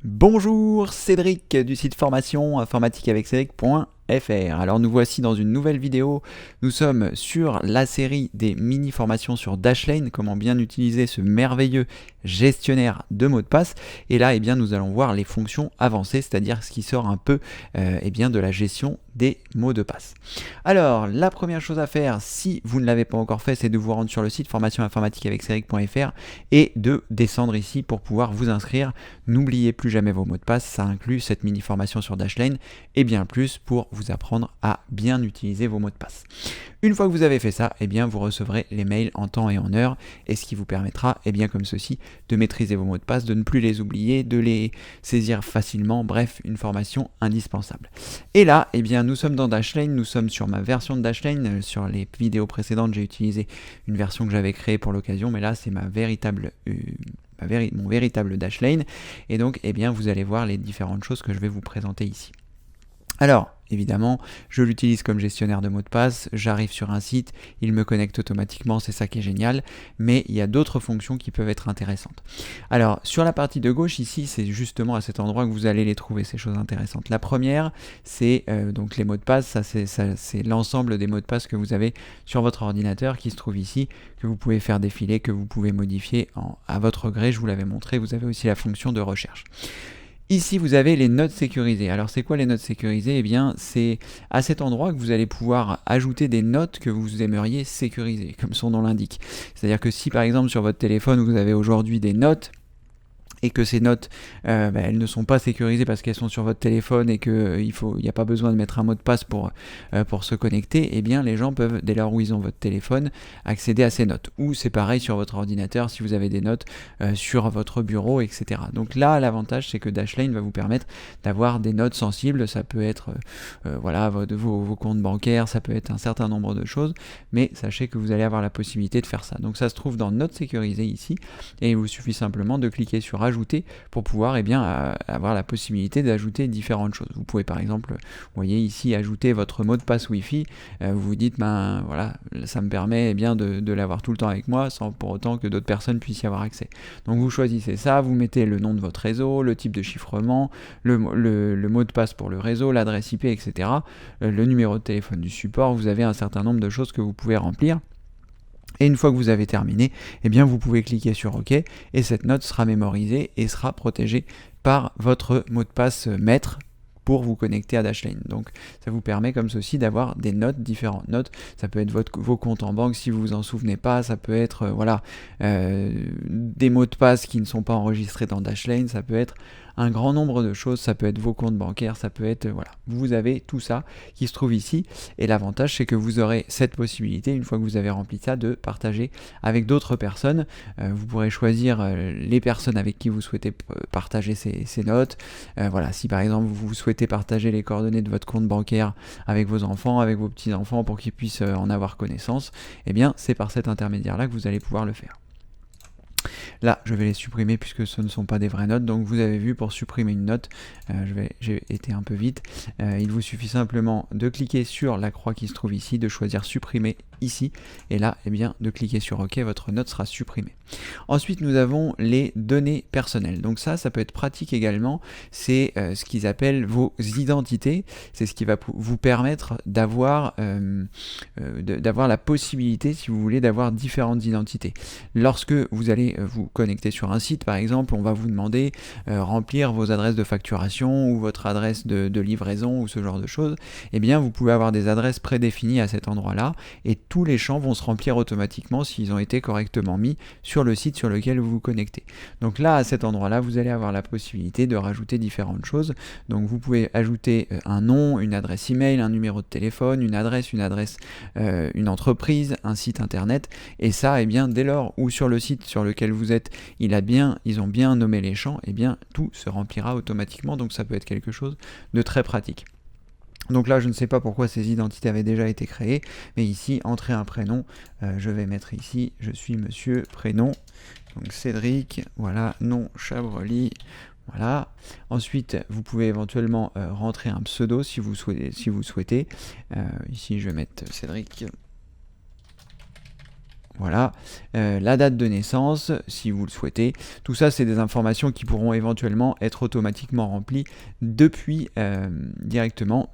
Bonjour, Cédric du site formation informatique avec Cédric.fr. Alors nous voici dans une nouvelle vidéo. Nous sommes sur la série des mini formations sur Dashlane, comment bien utiliser ce merveilleux gestionnaire de mots de passe. Et là, nous allons voir les fonctions avancées, c'est-à-dire ce qui sort un peu de la gestion des mots de passe. Alors, la première chose à faire, si vous ne l'avez pas encore fait, c'est de vous rendre sur le site formation informatique avec Cédric.fr et de descendre ici pour pouvoir vous inscrire. N'oubliez plus jamais vos mots de passe, ça inclut cette mini formation sur Dashlane et bien plus pour vous apprendre à bien utiliser vos mots de passe. Une fois que vous avez fait ça, vous recevrez les mails en temps et en heure, et ce qui vous permettra, comme ceci, de maîtriser vos mots de passe, de ne plus les oublier, de les saisir facilement, bref, une formation indispensable. Et là, nous sommes dans Dashlane, nous sommes sur ma version de Dashlane. Sur les vidéos précédentes, j'ai utilisé une version que j'avais créée pour l'occasion, mais là, c'est mon véritable Dashlane, et donc, vous allez voir les différentes choses que je vais vous présenter ici. Alors, évidemment, je l'utilise comme gestionnaire de mots de passe, j'arrive sur un site, il me connecte automatiquement, c'est ça qui est génial, mais il y a d'autres fonctions qui peuvent être intéressantes. Alors, sur la partie de gauche, ici, c'est justement à cet endroit que vous allez les trouver, ces choses intéressantes. La première, c'est donc les mots de passe, c'est l'ensemble des mots de passe que vous avez sur votre ordinateur qui se trouve ici, que vous pouvez faire défiler, que vous pouvez modifier à votre gré, je vous l'avais montré, vous avez aussi la fonction de recherche. Ici, vous avez les notes sécurisées. Alors, c'est quoi les notes sécurisées ? C'est à cet endroit que vous allez pouvoir ajouter des notes que vous aimeriez sécuriser, comme son nom l'indique. C'est-à-dire que si, par exemple, sur votre téléphone, vous avez aujourd'hui des notes, et que ces notes, elles ne sont pas sécurisées parce qu'elles sont sur votre téléphone et qu'il n'y a pas besoin de mettre un mot de passe pour se connecter, les gens peuvent, dès lors où ils ont votre téléphone, accéder à ces notes. Ou c'est pareil sur votre ordinateur, si vous avez des notes sur votre bureau, etc. Donc là, l'avantage, c'est que Dashlane va vous permettre d'avoir des notes sensibles. Ça peut être vos comptes bancaires, ça peut être un certain nombre de choses, mais sachez que vous allez avoir la possibilité de faire ça. Donc ça se trouve dans Notes sécurisées ici, et il vous suffit simplement de cliquer sur Ajouter pour pouvoir avoir la possibilité d'ajouter différentes choses. Vous pouvez par exemple, vous voyez ici, ajouter votre mot de passe Wi-Fi. Vous vous dites, ça me permet de l'avoir tout le temps avec moi sans pour autant que d'autres personnes puissent y avoir accès. Donc vous choisissez ça, vous mettez le nom de votre réseau, le type de chiffrement, le mot de passe pour le réseau, l'adresse IP, etc. Le numéro de téléphone du support. Vous avez un certain nombre de choses que vous pouvez remplir. Et une fois que vous avez terminé, vous pouvez cliquer sur OK et cette note sera mémorisée et sera protégée par votre mot de passe maître pour vous connecter à Dashlane. Donc ça vous permet comme ceci d'avoir des notes, différentes notes. Ça peut être vos comptes en banque si vous vous en souvenez pas, ça peut être des mots de passe qui ne sont pas enregistrés dans Dashlane, ça peut être un grand nombre de choses, ça peut être vos comptes bancaires, ça peut être, vous avez tout ça qui se trouve ici, et l'avantage c'est que vous aurez cette possibilité, une fois que vous avez rempli ça, de partager avec d'autres personnes. Vous pourrez choisir les personnes avec qui vous souhaitez partager ces notes. Si par exemple vous souhaitez partager les coordonnées de votre compte bancaire avec vos enfants, avec vos petits-enfants pour qu'ils puissent en avoir connaissance, c'est par cet intermédiaire-là que vous allez pouvoir le faire. Là, je vais les supprimer puisque ce ne sont pas des vraies notes. Donc vous avez vu, pour supprimer une note, j'ai été un peu vite, il vous suffit simplement de cliquer sur la croix qui se trouve ici, de choisir supprimer ici, et là, de cliquer sur OK, votre note sera supprimée. Ensuite, nous avons les données personnelles. Donc ça peut être pratique également. C'est ce qu'ils appellent vos identités. C'est ce qui va vous permettre d'avoir la possibilité, si vous voulez, d'avoir différentes identités. Lorsque vous allez vous connecter sur un site, par exemple, on va vous demander remplir vos adresses de facturation ou votre adresse de livraison ou ce genre de choses. Vous pouvez avoir des adresses prédéfinies à cet endroit-là, et tous les champs vont se remplir automatiquement s'ils ont été correctement mis sur le site sur lequel vous vous connectez. Donc là, à cet endroit-là, vous allez avoir la possibilité de rajouter différentes choses. Donc vous pouvez ajouter un nom, une adresse email, un numéro de téléphone, une adresse, une entreprise, un site internet, et ça, dès lors où sur le site sur lequel vous êtes, ils ont bien nommé les champs, tout se remplira automatiquement, donc ça peut être quelque chose de très pratique. Donc là, je ne sais pas pourquoi ces identités avaient déjà été créées, mais ici, entrer un prénom, je vais mettre ici, je suis monsieur, prénom, donc Cédric, voilà, nom Chabroli, voilà. Ensuite, vous pouvez éventuellement rentrer un pseudo si vous souhaitez. Ici, je vais mettre Cédric. Voilà, la date de naissance, si vous le souhaitez. Tout ça, c'est des informations qui pourront éventuellement être automatiquement remplies depuis directement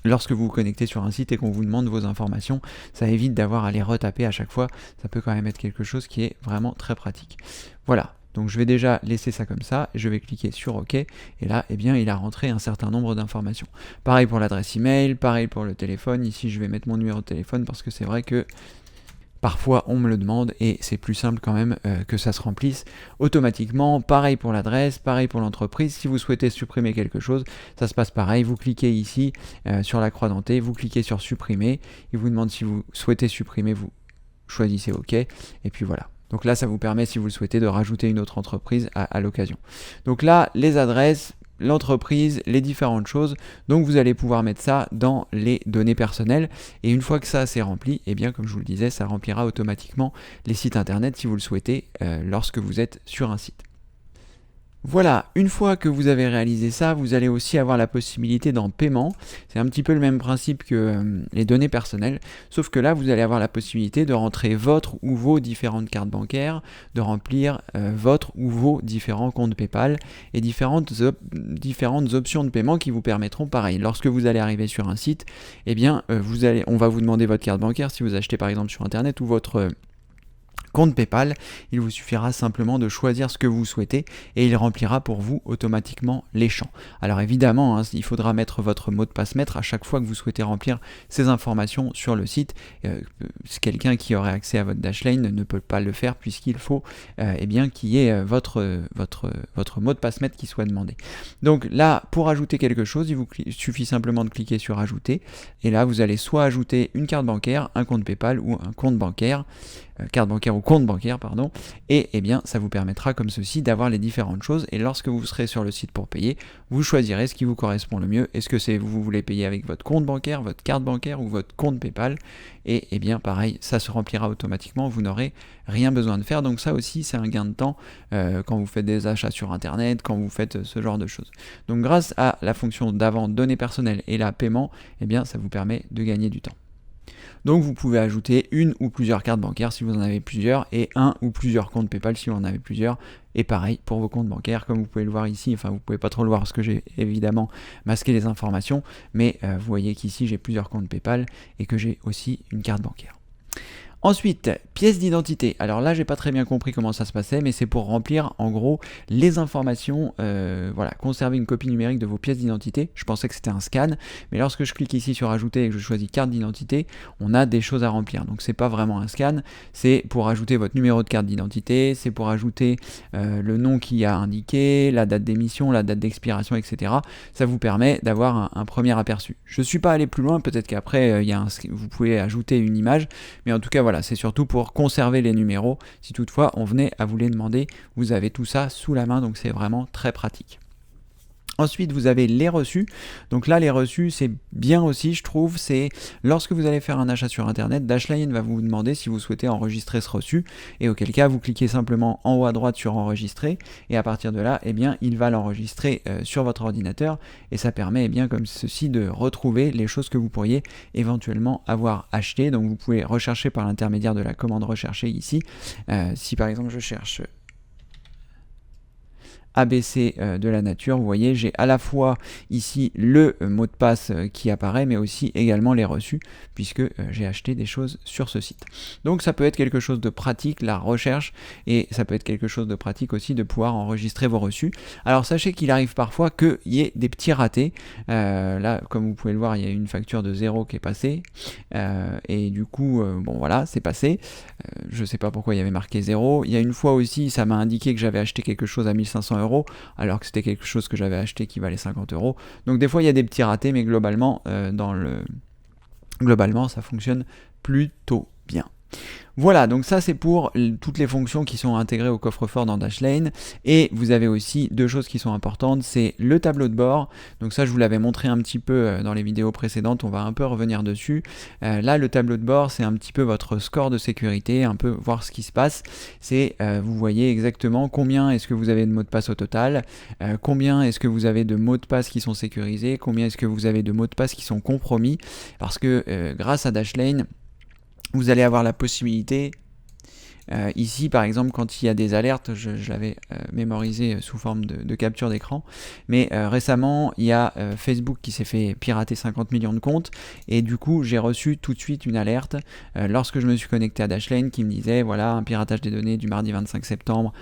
lorsque vous vous connectez sur un site et qu'on vous demande vos informations. Ça évite d'avoir à les retaper à chaque fois. Ça peut quand même être quelque chose qui est vraiment très pratique. Voilà. Donc je vais déjà laisser ça comme ça, je vais cliquer sur OK, et là, eh bien, il a rentré un certain nombre d'informations. Pareil pour l'adresse email, pareil pour le téléphone. Ici, je vais mettre mon numéro de téléphone parce que c'est vrai que parfois, on me le demande et c'est plus simple quand même que ça se remplisse automatiquement. Pareil pour l'adresse, pareil pour l'entreprise. Si vous souhaitez supprimer quelque chose, ça se passe pareil. Vous cliquez ici sur la croix dentée, vous cliquez sur supprimer. Il vous demande si vous souhaitez supprimer, vous choisissez OK. Et puis voilà. Donc là, ça vous permet, si vous le souhaitez, de rajouter une autre entreprise à l'occasion. Donc là, les adresses, l'entreprise, les différentes choses. Donc vous allez pouvoir mettre ça dans les données personnelles. Et une fois que ça c'est rempli, eh bien comme je vous le disais, ça remplira automatiquement les sites internet si vous le souhaitez lorsque vous êtes sur un site. Voilà, une fois que vous avez réalisé ça, vous allez aussi avoir la possibilité d'en paiement. C'est un petit peu le même principe que les données personnelles, sauf que là, vous allez avoir la possibilité de rentrer votre ou vos différentes cartes bancaires, de remplir votre ou vos différents comptes PayPal et différentes options de paiement qui vous permettront, pareil, lorsque vous allez arriver sur un site, eh bien, on va vous demander votre carte bancaire si vous achetez par exemple sur Internet ou votre compte PayPal, il vous suffira simplement de choisir ce que vous souhaitez et il remplira pour vous automatiquement les champs. Alors évidemment, hein, il faudra mettre votre mot de passe maître à chaque fois que vous souhaitez remplir ces informations sur le site. Quelqu'un qui aurait accès à votre Dashlane ne peut pas le faire puisqu'il faut eh bien, qu'il y ait votre mot de passe maître qui soit demandé. Donc là, pour ajouter quelque chose, il vous suffit simplement de cliquer sur ajouter et là vous allez soit ajouter une carte bancaire, un compte PayPal ou un compte bancaire, carte bancaire ou compte bancaire, pardon, et eh bien ça vous permettra comme ceci d'avoir les différentes choses et lorsque vous serez sur le site pour payer, vous choisirez ce qui vous correspond le mieux. Est-ce que c'est vous voulez payer avec votre compte bancaire, votre carte bancaire ou votre compte PayPal, et eh bien pareil, ça se remplira automatiquement, vous n'aurez rien besoin de faire. Donc ça aussi c'est un gain de temps quand vous faites des achats sur internet, quand vous faites ce genre de choses. Donc grâce à la fonction d'avant données personnelles et la paiement, eh bien ça vous permet de gagner du temps. Donc vous pouvez ajouter une ou plusieurs cartes bancaires si vous en avez plusieurs et un ou plusieurs comptes PayPal si vous en avez plusieurs. Et pareil pour vos comptes bancaires, comme vous pouvez le voir ici, enfin vous pouvez pas trop le voir parce que j'ai évidemment masqué les informations, mais vous voyez qu'ici j'ai plusieurs comptes PayPal et que j'ai aussi une carte bancaire. Ensuite, pièce d'identité. Alors là, j'ai pas très bien compris comment ça se passait, mais c'est pour remplir en gros les informations, voilà, conserver une copie numérique de vos pièces d'identité. Je pensais que c'était un scan, mais lorsque je clique ici sur ajouter et que je choisis carte d'identité, on a des choses à remplir. Donc c'est pas vraiment un scan, c'est pour ajouter votre numéro de carte d'identité, c'est pour ajouter le nom qui a indiqué, la date d'émission, la date d'expiration, etc. Ça vous permet d'avoir un premier aperçu. Je suis pas allé plus loin, peut-être qu'après vous pouvez ajouter une image, mais en tout cas voilà, c'est surtout pour conserver les numéros. Si toutefois on venait à vous les demander, vous avez tout ça sous la main, donc c'est vraiment très pratique. Ensuite, vous avez les reçus. Donc là, les reçus, c'est bien aussi, je trouve, c'est lorsque vous allez faire un achat sur Internet, Dashlane va vous demander si vous souhaitez enregistrer ce reçu, et auquel cas, vous cliquez simplement en haut à droite sur enregistrer, et à partir de là, eh bien, il va l'enregistrer sur votre ordinateur, et ça permet, eh bien, comme ceci, de retrouver les choses que vous pourriez éventuellement avoir achetées. Donc vous pouvez rechercher par l'intermédiaire de la commande rechercher ici. Si par exemple je cherche ABC de la nature, vous voyez, j'ai à la fois ici le mot de passe qui apparaît, mais aussi également les reçus, puisque j'ai acheté des choses sur ce site. Donc ça peut être quelque chose de pratique, la recherche, et ça peut être quelque chose de pratique aussi de pouvoir enregistrer vos reçus. Alors sachez qu'il arrive parfois qu'il y ait des petits ratés. Là, comme vous pouvez le voir, il y a une facture de 0 qui est passée, et du coup, bon voilà, c'est passé. Je sais pas pourquoi il y avait marqué 0. Il y a une fois aussi, ça m'a indiqué que j'avais acheté quelque chose à 1500 €, alors que c'était quelque chose que j'avais acheté qui valait 50 €. Donc des fois il y a des petits ratés, mais globalement, globalement ça fonctionne plutôt bien. Voilà, donc ça c'est pour toutes les fonctions qui sont intégrées au coffre-fort dans Dashlane. Et vous avez aussi deux choses qui sont importantes, c'est le tableau de bord. Donc ça je vous l'avais montré un petit peu dans les vidéos précédentes, on va un peu revenir dessus. Là le tableau de bord c'est un petit peu votre score de sécurité, un peu voir ce qui se passe. C'est vous voyez exactement combien est-ce que vous avez de mots de passe au total, combien est-ce que vous avez de mots de passe qui sont sécurisés, combien est-ce que vous avez de mots de passe qui sont compromis. Parce que grâce à Dashlane, vous allez avoir la possibilité ici, par exemple, quand il y a des alertes, je l'avais mémorisé sous forme de capture d'écran, mais récemment, il y a Facebook qui s'est fait pirater 50 millions de comptes, et du coup, j'ai reçu tout de suite une alerte lorsque je me suis connecté à Dashlane qui me disait, voilà, un piratage des données du mardi 25 septembre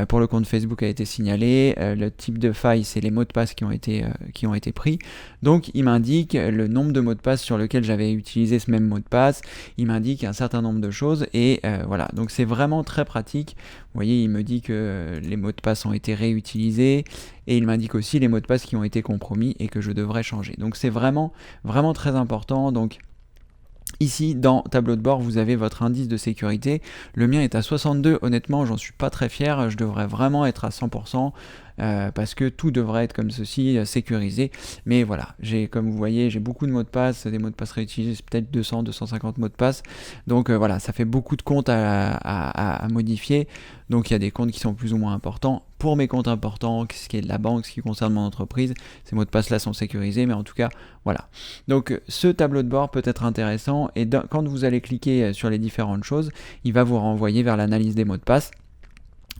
pour le compte Facebook a été signalé, le type de faille, c'est les mots de passe qui ont été pris, donc il m'indique le nombre de mots de passe sur lequel j'avais utilisé ce même mot de passe, il m'indique un certain nombre de choses, et voilà, donc c'est vraiment très pratique. Vous voyez, il me dit que les mots de passe ont été réutilisés et il m'indique aussi les mots de passe qui ont été compromis et que je devrais changer. Donc c'est vraiment très important. Donc ici, dans tableau de bord, vous avez votre indice de sécurité. Le mien est à 62. Honnêtement, j'en suis pas très fier. Je devrais vraiment être à 100%. Parce que tout devrait être comme ceci, sécurisé. Mais voilà, comme vous voyez, j'ai beaucoup de mots de passe, des mots de passe réutilisés, c'est peut-être 200, 250 mots de passe. Donc voilà, ça fait beaucoup de comptes à modifier. Donc il y a des comptes qui sont plus ou moins importants. Pour mes comptes importants, ce qui est de la banque, ce qui concerne mon entreprise, ces mots de passe là sont sécurisés, mais en tout cas, voilà. Donc ce tableau de bord peut être intéressant, et quand vous allez cliquer sur les différentes choses, il va vous renvoyer vers l'analyse des mots de passe.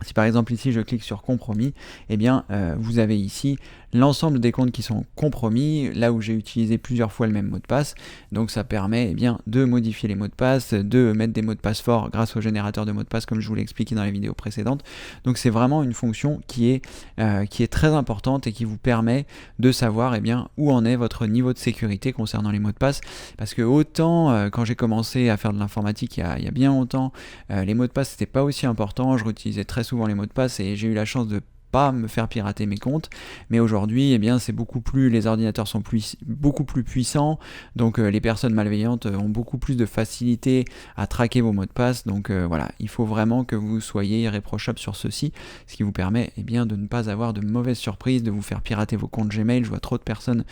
Si par exemple ici je clique sur compromis, eh bien vous avez ici l'ensemble des comptes qui sont compromis, là où j'ai utilisé plusieurs fois le même mot de passe. Donc ça permet bien de modifier les mots de passe, de mettre des mots de passe forts grâce au générateur de mots de passe comme je vous l'ai expliqué dans les vidéos précédentes. Donc c'est vraiment une fonction qui est très importante et qui vous permet de savoir où en est votre niveau de sécurité concernant les mots de passe. Parce que autant quand j'ai commencé à faire de l'informatique il y a bien longtemps, les mots de passe c'était pas aussi important, je réutilisais très souvent les mots de passe et j'ai eu la chance de pas me faire pirater mes comptes, mais aujourd'hui c'est les ordinateurs sont beaucoup plus puissants, donc les personnes malveillantes ont beaucoup plus de facilité à traquer vos mots de passe, donc voilà, il faut vraiment que vous soyez irréprochable sur ceci, ce qui vous permet de ne pas avoir de mauvaises surprises, de vous faire pirater vos comptes Gmail. Je vois trop de personnes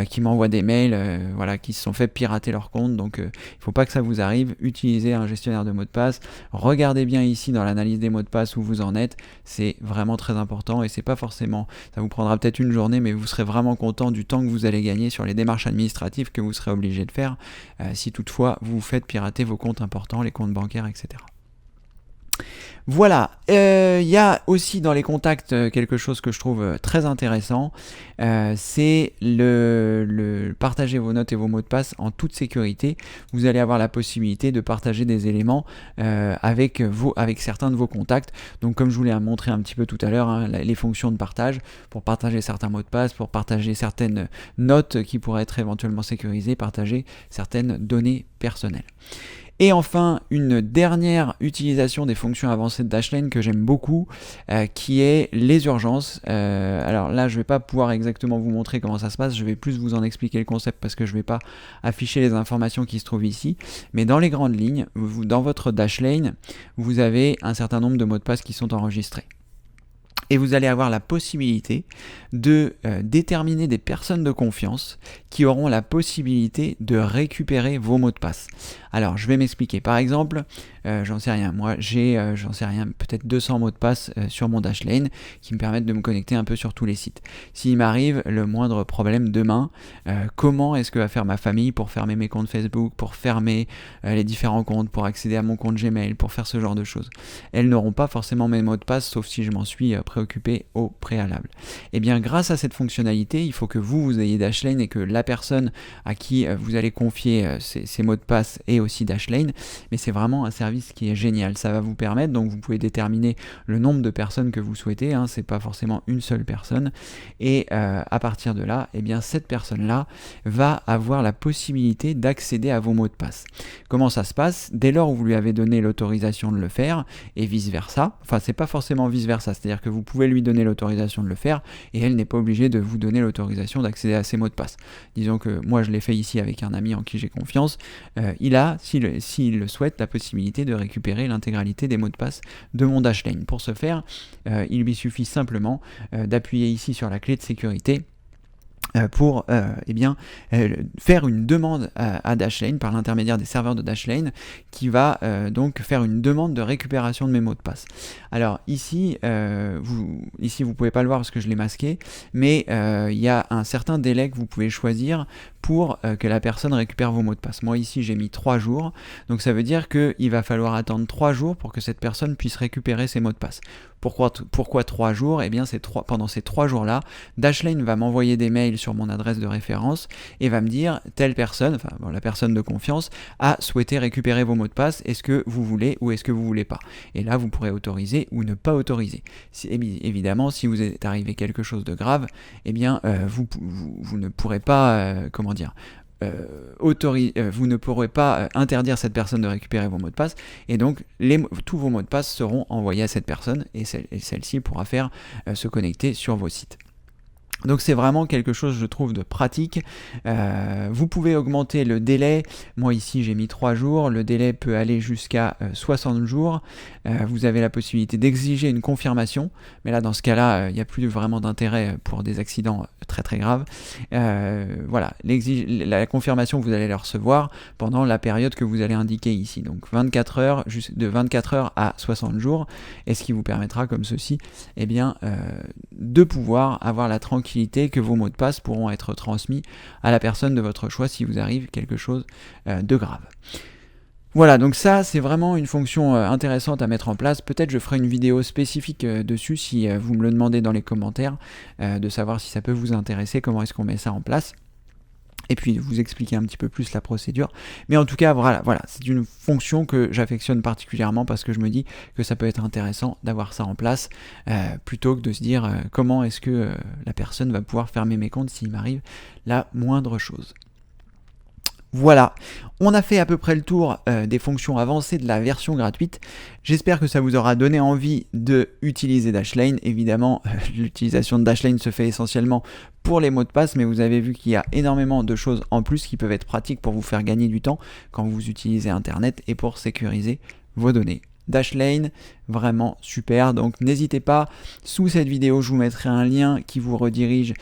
qui m'envoient des mails qui se sont fait pirater leur compte, donc il ne faut pas que ça vous arrive. Utilisez un gestionnaire de mots de passe, regardez bien ici dans l'analyse des mots de passe où vous en êtes, c'est vraiment très important. Et c'est pas forcément, ça vous prendra peut-être une journée, mais vous serez vraiment content du temps que vous allez gagner sur les démarches administratives que vous serez obligé de faire si toutefois vous faites pirater vos comptes importants, les comptes bancaires, etc. Voilà, il y a aussi dans les contacts quelque chose que je trouve très intéressant, c'est le partager vos notes et vos mots de passe en toute sécurité. Vous allez avoir la possibilité de partager des éléments avec certains de vos contacts. Donc comme je vous l'ai montré un petit peu tout à l'heure, les fonctions de partage, pour partager certains mots de passe, pour partager certaines notes qui pourraient être éventuellement sécurisées, partager certaines données personnelles. Et enfin, une dernière utilisation des fonctions avancées de Dashlane que j'aime beaucoup, qui est les urgences. Alors là, je ne vais pas pouvoir exactement vous montrer comment ça se passe, je vais plus vous en expliquer le concept parce que je ne vais pas afficher les informations qui se trouvent ici. Mais dans les grandes lignes, dans votre Dashlane, vous avez un certain nombre de mots de passe qui sont enregistrés. Et vous allez avoir la possibilité de déterminer des personnes de confiance qui auront la possibilité de récupérer vos mots de passe. Alors, je vais m'expliquer. Par exemple, j'en sais rien. Moi, j'ai, peut-être 200 mots de passe sur mon Dashlane qui me permettent de me connecter un peu sur tous les sites. S'il m'arrive le moindre problème demain, comment est-ce que va faire ma famille pour fermer mes comptes Facebook, pour fermer les différents comptes, pour accéder à mon compte Gmail, pour faire ce genre de choses? Elles n'auront pas forcément mes mots de passe, sauf si je m'en suis préoccupé au préalable. Et bien, grâce à cette fonctionnalité, il faut que vous ayez Dashlane et que la personne à qui vous allez confier ces mots de passe ait aussi Dashlane. Mais c'est vraiment un service qui est génial. Ça va vous permettre, donc vous pouvez déterminer le nombre de personnes que vous souhaitez, c'est pas forcément une seule personne. Et à partir de là, cette personne-là va avoir la possibilité d'accéder à vos mots de passe. Comment ça se passe? Dès lors où vous lui avez donné l'autorisation de le faire, et vice-versa, enfin c'est pas forcément vice-versa, c'est-à-dire que vous pouvez lui donner l'autorisation de le faire, et elle n'est pas obligée de vous donner l'autorisation d'accéder à ses mots de passe. Disons que moi je l'ai fait ici avec un ami en qui j'ai confiance, il a, s'il le souhaite, la possibilité de récupérer l'intégralité des mots de passe de mon Dashlane. Pour ce faire, il lui suffit simplement d'appuyer ici sur la clé de sécurité pour faire une demande à Dashlane par l'intermédiaire des serveurs de Dashlane qui va donc faire une demande de récupération de mes mots de passe. Alors ici, vous pouvez pas le voir parce que je l'ai masqué, mais il y a un certain délai que vous pouvez choisir pour que la personne récupère vos mots de passe. Moi ici j'ai mis 3 jours, donc ça veut dire qu'il va falloir attendre 3 jours pour que cette personne puisse récupérer ses mots de passe. Pourquoi 3 jours? Eh bien pendant ces 3 jours-là, Dashlane va m'envoyer des mails sur mon adresse de référence et va me dire telle personne, la personne de confiance, a souhaité récupérer vos mots de passe, est-ce que vous voulez ou est-ce que vous voulez pas? Et là vous pourrez autoriser ou ne pas autoriser. Évidemment, si vous est arrivé quelque chose de grave, eh bien vous ne pourrez pas, vous ne pourrez pas interdire cette personne de récupérer vos mots de passe, et donc tous vos mots de passe seront envoyés à cette personne, et celle-ci pourra faire se connecter sur vos sites. Donc c'est vraiment quelque chose, je trouve, de pratique. Vous pouvez augmenter le délai. Moi ici j'ai mis 3 jours, le délai peut aller jusqu'à 60 jours. Vous avez la possibilité d'exiger une confirmation, mais là dans ce cas-là, il n'y a plus vraiment d'intérêt pour des accidents très très graves. Voilà, la confirmation vous allez la recevoir pendant la période que vous allez indiquer ici, donc 24 heures, de 24 heures à 60 jours, et ce qui vous permettra comme ceci, eh bien, de pouvoir avoir la tranquillité que vos mots de passe pourront être transmis à la personne de votre choix si vous arrive quelque chose de grave. Voilà, donc ça c'est vraiment une fonction intéressante à mettre en place. Peut-être je ferai une vidéo spécifique dessus si vous me le demandez dans les commentaires, de savoir si ça peut vous intéresser, comment est-ce qu'on met ça en place. Et puis vous expliquer un petit peu plus la procédure. Mais en tout cas, voilà, c'est une fonction que j'affectionne particulièrement parce que je me dis que ça peut être intéressant d'avoir ça en place, plutôt que de se dire comment est-ce que la personne va pouvoir fermer mes comptes s'il m'arrive la moindre chose. Voilà, on a fait à peu près le tour des fonctions avancées de la version gratuite. J'espère que ça vous aura donné envie de utiliser Dashlane. Évidemment, l'utilisation de Dashlane se fait essentiellement pour les mots de passe, mais vous avez vu qu'il y a énormément de choses en plus qui peuvent être pratiques pour vous faire gagner du temps quand vous utilisez Internet et pour sécuriser vos données. Dashlane, vraiment super, donc n'hésitez pas, sous cette vidéo je vous mettrai un lien qui vous redirige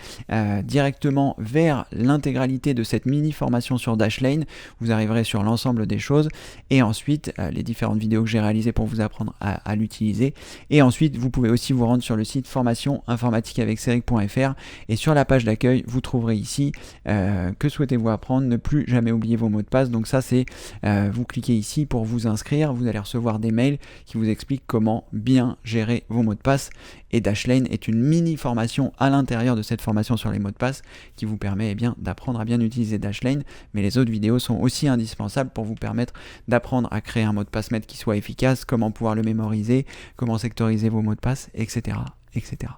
directement vers l'intégralité de cette mini formation sur Dashlane. Vous arriverez sur l'ensemble des choses et ensuite les différentes vidéos que j'ai réalisées pour vous apprendre à l'utiliser, et ensuite vous pouvez aussi vous rendre sur le site formation-informatique-avec-ceric.fr et sur la page d'accueil vous trouverez ici que souhaitez-vous apprendre, ne plus jamais oublier vos mots de passe. Donc ça c'est, vous cliquez ici pour vous inscrire, vous allez recevoir des mails qui vous explique comment bien gérer vos mots de passe, et Dashlane est une mini formation à l'intérieur de cette formation sur les mots de passe qui vous permet d'apprendre à bien utiliser Dashlane, mais les autres vidéos sont aussi indispensables pour vous permettre d'apprendre à créer un mot de passe maître qui soit efficace, comment pouvoir le mémoriser, comment sectoriser vos mots de passe, etc. etc.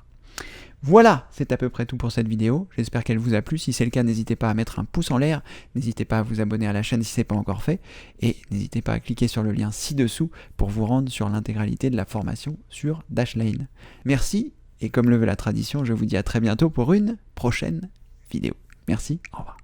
Voilà, c'est à peu près tout pour cette vidéo, j'espère qu'elle vous a plu. Si c'est le cas, n'hésitez pas à mettre un pouce en l'air, n'hésitez pas à vous abonner à la chaîne si ce n'est pas encore fait, et n'hésitez pas à cliquer sur le lien ci-dessous pour vous rendre sur l'intégralité de la formation sur Dashlane. Merci, et comme le veut la tradition, je vous dis à très bientôt pour une prochaine vidéo. Merci, au revoir.